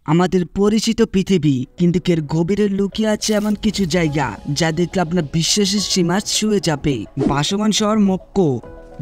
আমাদের পরিচিত পৃথিবী, কিন্তু এর গভীরে লুকিয়ে আছে এমন কিছু জায়গা যা দেখলে আপনার বিশ্বাসের সীমা ছুঁয়ে যাবে। ভাসমান শহর মক্কো,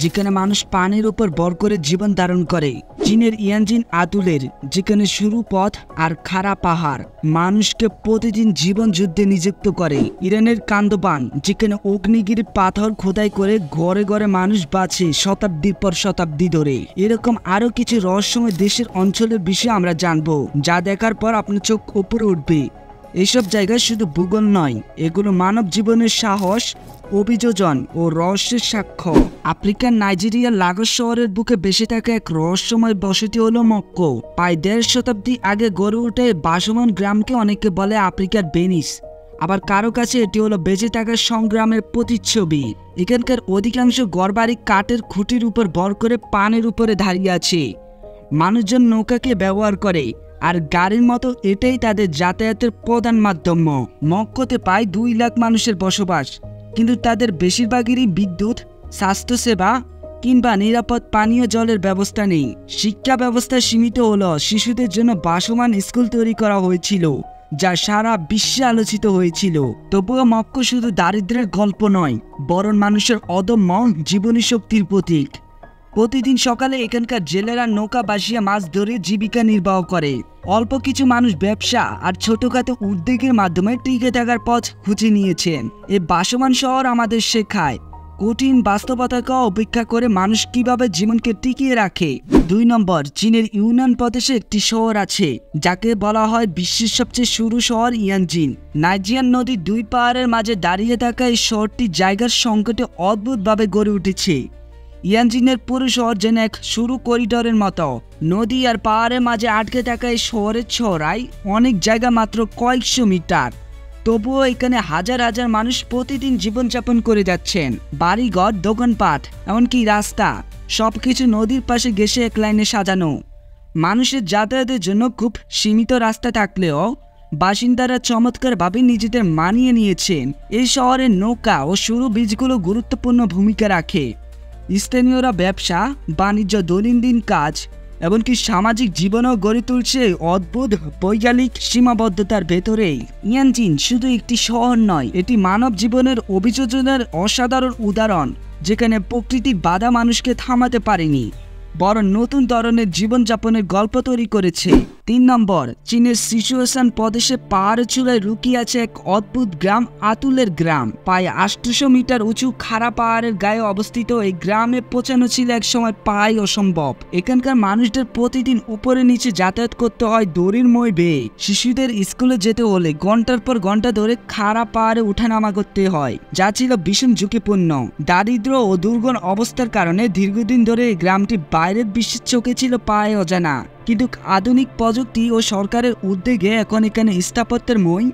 যেখানে মানুষ পানির উপর ভর করে জীবন ধারণ করে। চীনের ইয়ানজিন আতুলের, যেখানে সরু পথ আর খাড়া পাহাড় মানুষকে প্রতিদিন জীবন যুদ্ধে নিযুক্ত করে। ইরানের কান্দোবান, যেখানে অগ্নিগিরি পাথর খোদাই করে ঘরে ঘরে মানুষ বাঁচে শতাব্দীর পর শতাব্দী ধরে। এরকম আরো কিছু রহস্যময় দেশের অঞ্চলের বিষয়ে আমরা জানবো, যা দেখার পর আপনার চোখ উপরে উঠবে। এইসব জায়গা শুধু ভূগোল নয়, এগুলো মানব জীবনের সাহস, অভিযোজন ও রহস্যের সাক্ষ্য। আফ্রিকার নাইজেরিয়ার লাগোস শহরের বুকে বেঁচে থাকা এক রহস্যময় বসতি হলো মক্কো। প্রায় ১.৫ শতাব্দী আগে গড়ে ওঠে ভাসমান গ্রামকে অনেকে বলে আফ্রিকার ভেনিস। আবার কারো কাছে এটি হলো বেঁচে থাকার সংগ্রামের প্রতিচ্ছবি। এখানকার অধিকাংশ ঘরবাড়ি কাঠের খুঁটির উপর ভর করে পানির উপরে দাঁড়িয়ে আছে। মানুষজন নৌকাকে ব্যবহার করে, আর গাড়ির মতো এটাই তাদের যাতায়াতের প্রধান মাধ্যম। মক্কোতে প্রায় ২ লাখ মানুষের বসবাস, কিন্তু তাদের বেশিরভাগেরই বিদ্যুৎ, স্বাস্থ্যসেবা কিংবা নিরাপদ পানীয় জলের ব্যবস্থা নেই। শিক্ষা ব্যবস্থা সীমিত হলো। শিশুদের জন্য ভাসমান স্কুল তৈরি করা হয়েছিল, যা সারা বিশ্বে আলোচিত হয়েছিল। তবুও মক্কো শুধু দারিদ্র্যের গল্প নয়, বরং মানুষের অদম্য জীবনী শক্তির প্রতীক। প্রতিদিন সকালে এখানকার জেলেরা নৌকা ভাসিয়ে মাছ ধরে জীবিকা নির্বাহ করে। অল্প কিছু মানুষ ব্যবসা আর ছোটখাটো উদ্যোগের মাধ্যমে টিকে থাকার পথ খুঁজে নিয়েছেন। এই ভাসমান শহর আমাদের শেখায় কঠিন বাস্তবতাকে উপেক্ষা করে মানুষ কিভাবে জীবনকে টিকিয়ে রাখে। ২ নম্বর, চীনের ইউনান প্রদেশে একটি শহর আছে যাকে বলা হয় বিশ্বের সবচেয়ে সরু শহর, ইয়ানজিন। নাইজিয়ান নদীর ২ পাহাড়ের মাঝে দাঁড়িয়ে থাকা এই শহরটি জায়গার সংকটে অদ্ভুতভাবে গড়ে উঠেছে। ইয়ানজিনের পুরো শহর যেন এক সরু করিডোরের মতো। নদী আর পাহাড়ের মাঝে আটকে থাকা এই শহরের ছড়ায় অনেক জায়গা মাত্র কয়েকশো মিটার। তবুও এখানে হাজার হাজার মানুষ প্রতিদিন জীবনযাপন করে যাচ্ছেন। বাড়িঘর, দোকানপাট, এমনকি রাস্তা, সবকিছু নদীর পাশে ঘেঁষে এক লাইনে সাজানো। মানুষের যাতায়াতের জন্য খুব সীমিত রাস্তা থাকলেও বাসিন্দারা চমৎকারভাবে নিজেদের মানিয়ে নিয়েছেন। এই শহরের নৌকা ও সরু বীজগুলো গুরুত্বপূর্ণ ভূমিকা রাখে। স্থানীয়রা ব্যবসা বাণিজ্য, দৈনন্দিন কাজ, এমনকি সামাজিক জীবনও গড়ে তুলছে অদ্ভুত বৈজ্ঞানিক সীমাবদ্ধতার ভেতরেই। ইয়ানজিন শুধু একটি শহর নয়, এটি মানব জীবনের অভিযোজনের অসাধারণ উদাহরণ, যেখানে প্রকৃতির বাধা মানুষকে থামাতে পারেনি, বরং নতুন ধরনের জীবনযাপনের গল্প তৈরি করেছে। ৩ নম্বর, চীনের সিচুয়েশন প্রদেশে পাহাড়ের চূড়ায় লুকিয়ে আছে এক অদ্ভুত গ্রাম, আতুলের গ্রাম। প্রায় ৮০০ মিটার উঁচু খাড়া পাহাড়ের গায়ে অবস্থিত এই গ্রামে পৌঁছানো ছিল এক সময় প্রায় অসম্ভব। এখানকার মানুষদের প্রতিদিন উপরে নিচে যাতায়াত করতে হয় দড়ির মই বেয়ে। শিশুদের স্কুলে যেতে হলে ঘন্টার পর ঘন্টা ধরে খাড়া পাহাড়ে উঠানামা করতে হয়, যা ছিল ভীষণ ঝুঁকিপূর্ণ। দারিদ্র ও দুর্গম অবস্থার কারণে দীর্ঘদিন ধরে এই গ্রামটি বাইরের বিশ্বের চোখে ছিল প্রায় অজানা। কিন্তু আধুনিক প্রযুক্তি ও সরকারের উদ্যোগে এখন এখানে স্থাপত্যের মই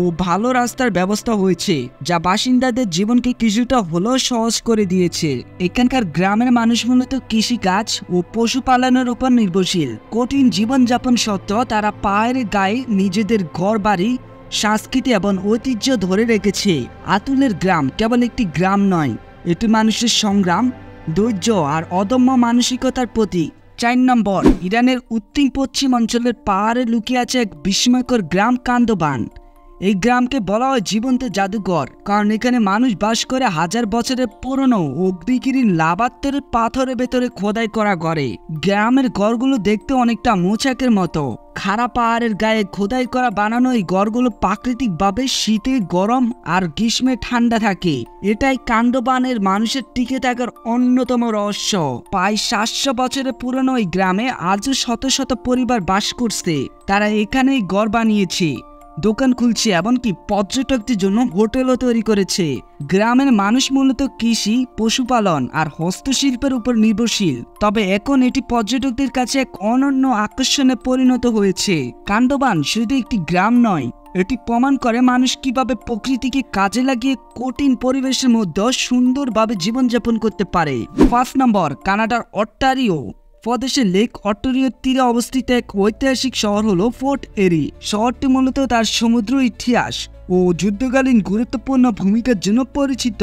ও ভালো রাস্তার ব্যবস্থা হয়েছে, যা বাসিন্দাদের জীবনকে কিছুটা হলেও সহজ করে দিয়েছে। এখানকার গ্রামের মানুষ মূলত কৃষিকাজ ও পশুপালনের উপর নির্ভরশীল। কঠিন জীবনযাপন সত্ত্বেও তারা পাহাড়ের গায়ে নিজেদের ঘরবাড়ি, সংস্কৃতি এবং ঐতিহ্য ধরে রেখেছে। আতুলের গ্রাম কেবল একটি গ্রাম নয়, এটি মানুষের সংগ্রাম, ধৈর্য আর অদম্য মানসিকতার প্রতীক। ৪ নম্বর, ইরানের উত্তর পশ্চিম অঞ্চলের পাহাড়ে লুকিয়ে আছে এক বিস্ময়কর গ্রাম, কান্দোবান। এই গ্রামকে বলা হয় জীবন্ত জাদুঘর, কারণ এখানে মানুষ বাস করে হাজার বছরের পুরনো অগ্নিগিরির লাভাত্তরের পাথরের ভেতরে খোদাই করা ঘরে। গ্রামের ঘরগুলো দেখতে অনেকটা মৌচাকের মতো। খাড়া পাহাড়ের গায়ে খোদাই করা বানানো এই ঘরগুলো প্রাকৃতিকভাবে শীতে গরম আর গ্রীষ্মে ঠান্ডা থাকে। এটাই কান্দোবানের মানুষের টিকে থাকার অন্যতম রহস্য। প্রায় ৭০০ বছরের পুরনো এই গ্রামে আজও শত শত পরিবার বাস করছে। তারা এখানেই ঘর বানিয়েছে, দোকান খুলছে, এমনকি পর্যটকদের জন্য হোটেলও তৈরি করেছে। গ্রামের মানুষ মূলত কৃষি, পশুপালন আর হস্তশিল্পের উপর নির্ভরশীল, তবে এখন এটি পর্যটকদের কাছে এক অনন্য আকর্ষণে পরিণত হয়েছে। কান্দোবান শুধু একটি গ্রাম নয়, এটি প্রমাণ করে মানুষ কিভাবে প্রকৃতিকে কাজে লাগিয়ে কঠিন পরিবেশের মধ্যে সুন্দরভাবে জীবনযাপন করতে পারে। ৫ নম্বর, কানাডার অন্টারিও প্রদেশের লেক অন্টারিওর তীরে অবস্থিত এক ঐতিহাসিক শহর হলো ফোর্ট এরি। শহরটি মূলত তার সমুদ্র ইতিহাস ও যুদ্ধকালীন গুরুত্বপূর্ণ ভূমিকার জন্য পরিচিত।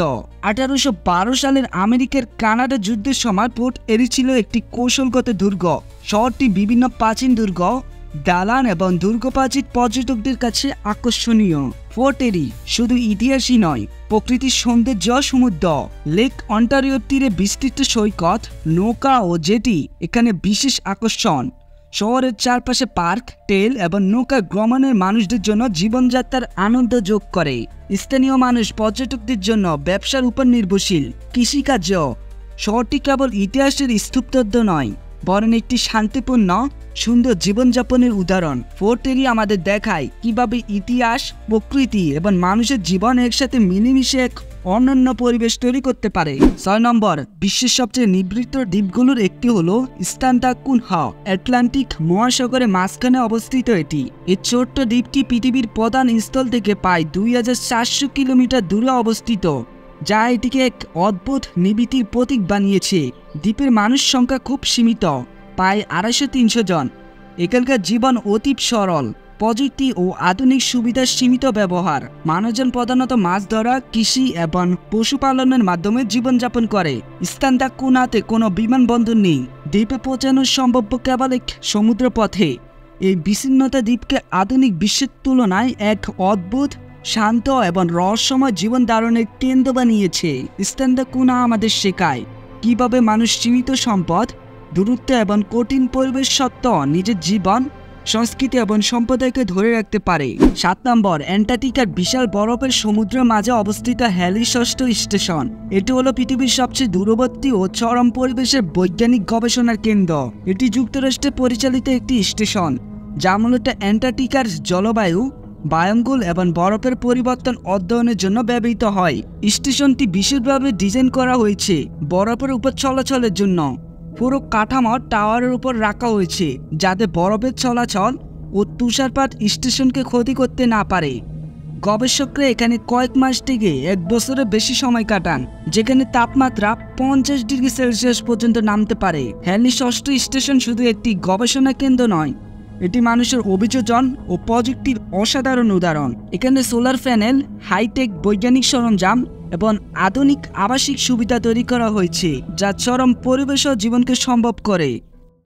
1812 সালের আমেরিকার কানাডা যুদ্ধের সময় ফোর্ট এরি ছিল একটি কৌশলগত দুর্গ। শহরটি বিভিন্ন প্রাচীন দুর্গ, দালান এবং দুর্গপ্রাচীর পর্যটকদের কাছে আকর্ষণীয়। ফোর্ট এরি শুধু ইতিহাসই নয়, প্রকৃতির সৌন্দর্য, সমুদ্র, লেক অন্টারিওর তীরে বিস্তৃত সৈকত, নৌকা ও জেটি এখানে বিশেষ আকর্ষণ। শহরের চারপাশে পার্ক, টেল এবং নৌকা ভ্রমণের মানুষদের জন্য জীবনযাত্রার আনন্দ যোগ করে। স্থানীয় মানুষ পর্যটকদের জন্য ব্যবসার উপর নির্ভরশীল। কৃষিকার্য শহরটি কেবল ইতিহাসের স্তূপতত্ত্ব নয়, বরং একটি শান্তিপূর্ণ সুন্দর জীবনযাপনের উদাহরণ। ফোর্ট এরি আমাদের দেখায় কিভাবে ইতিহাস, প্রকৃতি এবং মানুষের জীবন একসাথে মিলেমিশে এক অনন্য পরিবেশ তৈরি করতে পারে। 6 নম্বর, বিশ্বের সবচেয়ে নিভৃত দ্বীপগুলোর একটি হলো স্থানটা কুনহা। আটলান্টিক মহাসাগরের মাঝখানে অবস্থিত এটি। এই ছোট্ট দ্বীপটি পৃথিবীর প্রধান স্থল থেকে প্রায় 2400 কিলোমিটার দূরে অবস্থিত, যা এটিকে এক অদ্ভুত নিবিতির প্রতীক বানিয়েছে। দ্বীপের মানুষ সংখ্যা খুব সীমিত, প্রায় 250-300 জন। এখানকার জীবন অতি সরল, প্রযুক্তি ও আধুনিক সুবিধার সীমিত ব্যবহার। মানুষজন প্রধানত মাছ ধরা, কৃষি এবং পশুপালনের মাধ্যমে জীবনযাপন করে। স্থানটা কুনাতে কোনো বিমানবন্দর নেই, দ্বীপে পৌঁছানো সম্ভব কেবল এক সমুদ্র পথে। এই বিচ্ছিন্নতা দ্বীপকে আধুনিক বিশ্বের তুলনায় এক অদ্ভুত, শান্ত এবং রহস্যময় জীবন ধারণের কেন্দ্র বানিয়েছে। স্থানটা কুনা আমাদের শেখায় কিভাবে মানুষ সীমিত সম্পদ, দূরত্ব এবং কঠিন পরিবেশ সত্ত্বেও নিজের জীবন, সংস্কৃতি এবং সম্প্রদায়কে ধরে রাখতে পারে। 7 নম্বর, অ্যান্টার্কটিকার বিশাল বরফের সমুদ্রের মাঝে অবস্থিত হ্যালি ষষ্ঠ স্টেশন। এটি হলো পৃথিবীর সবচেয়ে দূরবর্তী ও চরম পরিবেশের বৈজ্ঞানিক গবেষণার কেন্দ্র। এটি যুক্তরাষ্ট্রে পরিচালিত একটি স্টেশন, যা মূলত অ্যান্টার্কটিকার জলবায়ু, বায়ুমণ্ডল এবং বরফের পরিবর্তন অধ্যয়নের জন্য ব্যবহৃত হয়। স্টেশনটি বিশেষভাবে ডিজাইন করা হয়েছে বরফের উপর চলাচলের জন্য। পুরো কাঠামো টাওয়ারের উপর রাখা হয়েছে, যাতে বরফের চলাচল ও তুষারপাত স্টেশনকে ক্ষতি করতে না পারে। গবেষকরা এখানে কয়েক মাস থেকে 1 বছরের বেশি সময় কাটান, যেখানে তাপমাত্রা 50 ডিগ্রি সেলসিয়াস পর্যন্ত নামতে পারে। হ্যালি ষষ্ঠ স্টেশন শুধু একটি গবেষণা কেন্দ্র নয়, এটি মানুষের অভিযোজন ও প্রযুক্তির অসাধারণ উদাহরণ। এখানে সোলার প্যানেল, হাইটেক বৈজ্ঞানিক সরঞ্জাম এবং আধুনিক আবাসিক সুবিধা তৈরি করা হয়েছে, যা চরম পরিবেশ ও জীবনকে সম্ভব করে।